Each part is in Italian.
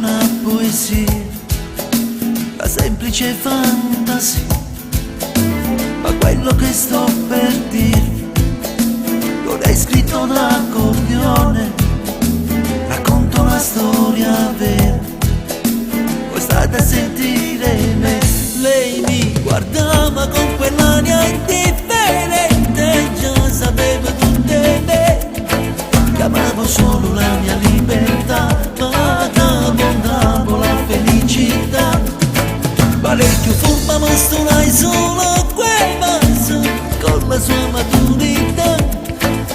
una poesia, la semplice fantasia, ma quello che sto per dirvi l'ho scritto d'accordione. Racconto una storia vera, voi state a sentire me. Lei mi guardava con quell'aria indifferente, già sapeva tutte me, che amavo solo la mia libertà, vagabondavo la felicità. Parecchio furba ma stonai solo quel vaso con la sua maturità.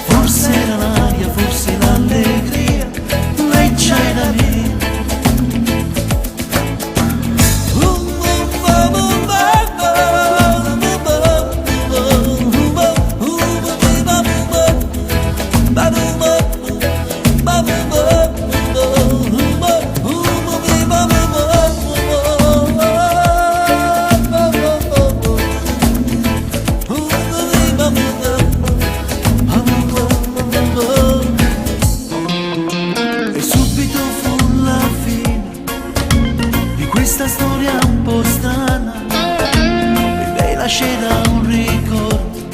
Forse era l'aria, forse l'allegria, lei c'era mia. Questa storia un po' strana mi lei lascerà un ricordo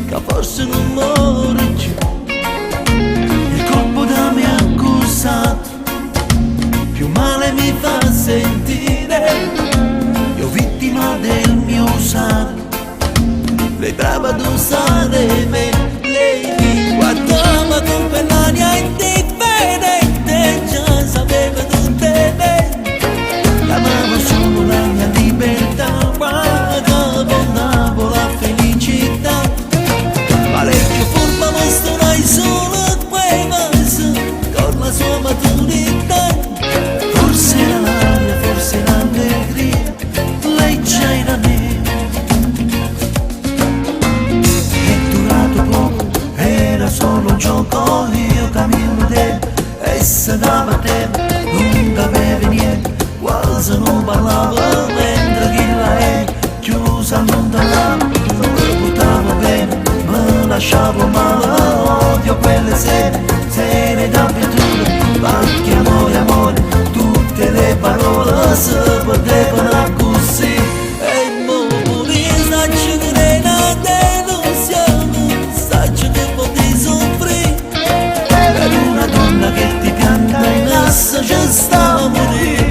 che forse non muore più. Il colpo da me accusato più male mi fa sentire. Io vittima del mio usare, lei brava ad usare me. Lei mi guardava con quell'aria indifferente, già sapeva tutte me. Amavo solo la mia libertà, vagabondavo la felicità. Parecchio furba ma stonai solo quei vaso con la sua maturità. Forse era l'aria, forse l'allegria, lei c'era me. È durato poco, era solo un gioco, io cammino te, essa dava te, non aveva niente. Quasi non parlava mentre chi la è chiusa allontanava. Non mi buttavo bene, mi lasciavo male. Odio quelle sere d'avventura, pacchi amore, amore, tutte le parole si potevano così. E mo pure saccio che è una delusione, saccio che potevi soffrire per una donna che ti pianta in assa ci sta a morire.